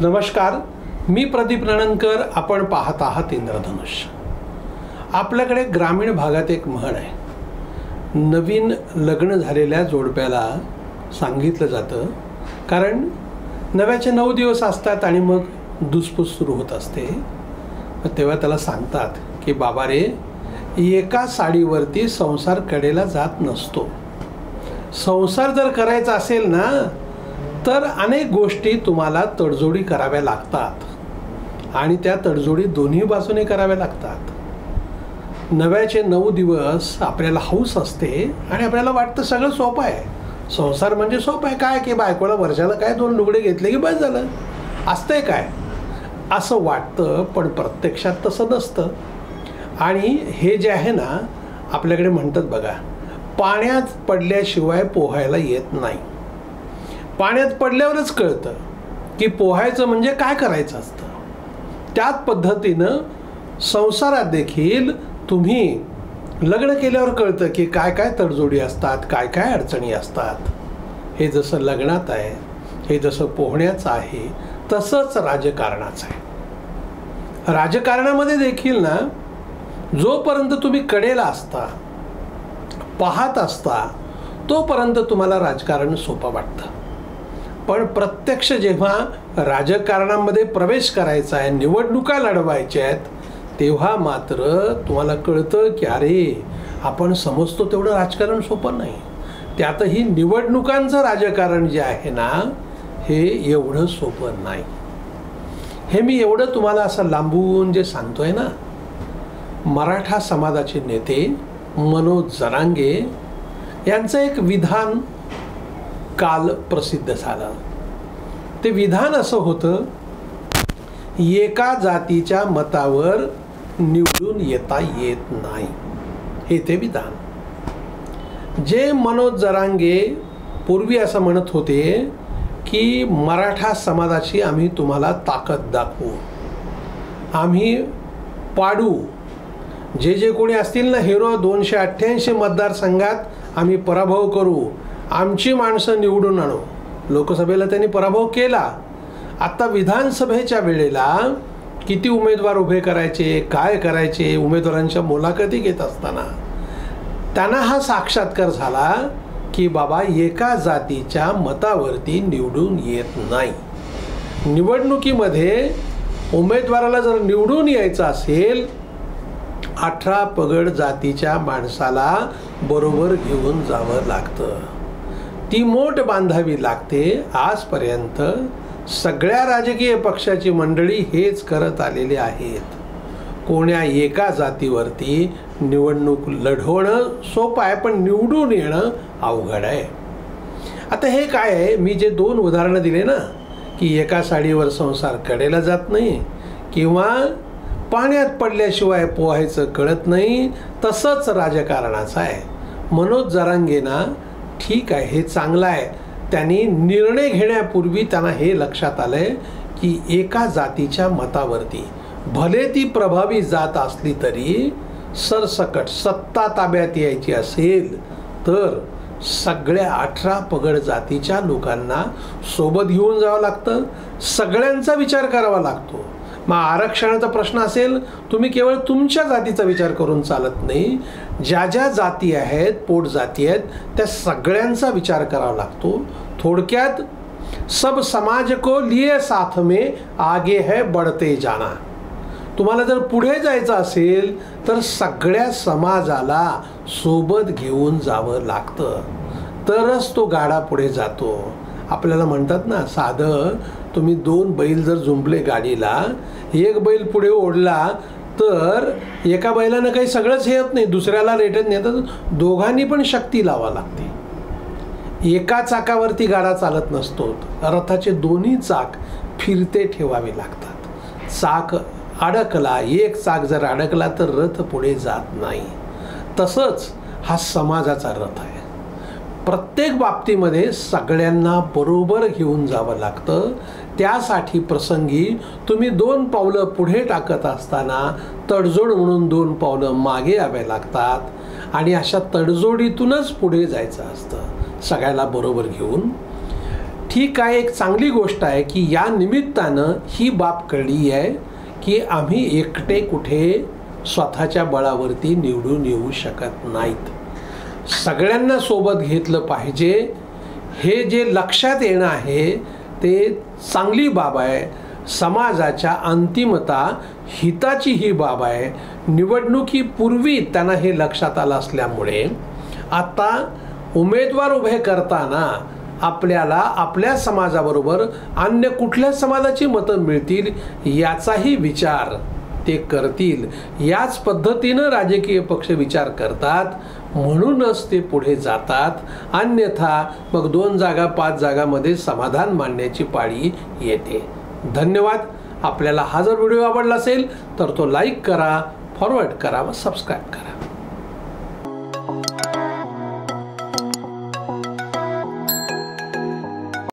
नमस्कार, मी प्रदीप नणनकर. आपण पाहत आहात इंद्रधनुष्य. आपल्याकडे ग्रामीण भागात एक म्हण आहे. नवीन लग्न झालेल्या जोडप्याला सांगितलं जातं, कारण नव्याचे 9 दिवस असतात आणि मग धुसफूस सुरू होत असते. तेव्हा त्याला सांगतात की बाबा रे, एका साडीवरती संसार कडेला जात नसतो. संसार जर करायचा असेल ना, तर अनेक गोष्टी तुम्हाला तडजोडी कराव्या लागतात आणि त्या तडजोडी दोन्ही बाजूने कराव्या लागतात. नव्याचे 9 दिवस आपल्याला हौस असते आणि आपल्याला वाटतं सगळं सोपं आहे. संसार म्हणजे सोपं आहे, काय की बायकोला वर्षाला काय 2 लुगडे घेतले की बस झालं, असतंय काय असं वाटतं. पण प्रत्यक्षात तसं नसतं. आणि हे जे आहे ना, आपल्याकडे म्हणतात बघा, पाण्यात पडल्याशिवाय पोहायला येत नाही. पाण्यात पडल्यावरच कळतं की पोहायचं म्हणजे काय करायचं असतं. त्याच पद्धतीनं संसारात देखील तुम्ही लग्न केल्यावर कळतं की काय काय तडजोडी असतात, काय काय अडचणी असतात. हे जसं लग्नात आहे, हे जसं पोहण्याचं आहे, तसंच राजकारणाचं आहे. राजकारणामध्ये देखील ना, जोपर्यंत तुम्ही कडेला असता, पाहत असता, तोपर्यंत तुम्हाला राजकारण सोपं वाटतं. पण प्रत्यक्ष जेव्हा राजकारणामध्ये प्रवेश करायचा आहे, निवडणुका लढवायच्या आहेत, तेव्हा मात्र तुम्हाला कळतं की अरे, आपण समजतो तेवढं राजकारण सोपं नाही. त्यातही निवडणुकांचं राजकारण जे आहे ना, हे एवढं सोपं नाही. हे मी एवढं तुम्हाला असं लांबून जे सांगतोय ना, मराठा समाजाचे नेते मनोज जरांगे यांचं एक विधान काल प्रसिद्ध झालं. ते विधान असं होतं, एका जातीच्या मतावर निवडून येता येत नाही. हे ते विधान जे मनोज जरांगे पूर्वी असं म्हणत होते की मराठा समाजाची आम्ही तुम्हाला ताकद दाखवू, आम्ही पाडू, जे कोणी असतील ना हिरो, 288 मतदारसंघात आम्ही पराभव करू, आमची माणसं निवडून आणू. लोकसभेला त्यांनी पराभव केला. आता विधानसभेच्या वेळेला किती उमेदवार उभे करायचे, काय करायचे, उमेदवारांच्या मुलाखती घेत असताना त्यांना हा साक्षात्कार झाला की बाबा, एका जातीच्या मतावरती निवडून येत नाही. निवडणुकीमध्ये उमेदवाराला जर निवडून यायचं असेल, 18 पगड जातीच्या माणसाला बरोबर घेऊन जावं लागतं. ती मोट बांधावी लागते. आजपर्यंत सगळ्या राजकीय पक्षाची मंडळी हेच करत आलेले आहेत. कोण्या एका जातीवरती निवडणूक लढवणं सोपं आहे, पण निवडून येणं अवघड आहे. आता हे काय आहे, मी जे 2 उदाहरणं दिले ना, की एका साडीवर संसार कडेला जात नाही किंवा पाण्यात पडल्याशिवाय पोहायचं कळत नाही, तसंच राजकारणाचं आहे. मनोज जरांगेंना ठीक आहे, हे चांगलं आहे. त्यांनी निर्णय घेण्यापूर्वी त्यांना हे लक्षात आलंय की एका जातीच्या मतावरती, भले ती प्रभावी जात असली तरी, सरसकट सत्ता ताब्यात यायची असेल तर सगळ्या 18 पगड जातीच्या लोकांना सोबत घेऊन जावं लागतं. सगळ्यांचा विचार करावा लागतो. मग आरक्षणाचा प्रश्न असेल, तुम्ही केवळ तुमच्या जातीचा विचार करून चालत नाही. ज्या ज्या जाती आहेत, पोट जाती आहेत, त्या सगळ्यांचा विचार करावा लागतो. थोडक्यात, सब समाज को लिए साथ में आगे है बढ़ते जाना. तुम्हाला जर पुढे जायचं असेल तर सगळ्या समाजाला सोबत घेऊन जावं लागतं, तरच तो गाडा पुढे जातो. आपल्याला म्हणतात ना, साधं तुम्ही 2 बैल जर जुंपले गाडीला, एक बैल पुढे ओढला तर एका बैलानं काही सगळंच हे होत नाही, दुसऱ्याला रेटत नेतात. दोघांनी पण शक्ती लावा लागते. एका चाकावरती गाडा चालत नसतो. रथाचे दोन्ही चाक फिरते ठेवावे लागतात. चाक अडकला, एक चाक जर अडकला तर रथ पुढे जात नाही. तसंच हा समाजाचा रथ आहे. प्रत्येक बाबतीमध्ये सगळ्यांना बरोबर घेऊन जावं लागतं. त्यासाठी प्रसंगी तुम्ही 2 पावलं पुढे टाकत असताना तडजोड म्हणून 2 पावलं मागे यावे लागतात आणि अशा तडजोडीतूनच पुढे जायचं असतं, सगळ्याला बरोबर घेऊन. ठीक आहे, एक चांगली गोष्ट आहे की या निमित्तानं ही बाब कळली आहे की आम्ही एकटे कुठे स्वतःच्या बळावरती निवडून येऊ शकत नाहीत, सगळ्यांना सोबत घेतलं पाहिजे. हे जे लक्षात येणं आहे ते चांगली बाब आहे. समाजाच्या अंतिमता हिताची ही बाब आहे. निवडणुकीपूर्वी त्यांना हे लक्षात आलं असल्यामुळे आता उमेदवार उभे करताना आपल्याला आपल्या समाजाबरोबर अन्य कुठल्या समाजाची मतं मिळतील याचाही विचार ते करतील. याच पद्धतीनं राजकीय पक्ष विचार करतात, म्हणूनच ते पुढे जातात. अन्यथा मग 2 जागा 5 जागामध्ये समाधान मानण्याची पाळी येते. धन्यवाद. आपल्याला हा जर व्हिडिओ आवडला असेल तर तो लाईक करा, फॉरवर्ड करा व सबस्क्राईब करा.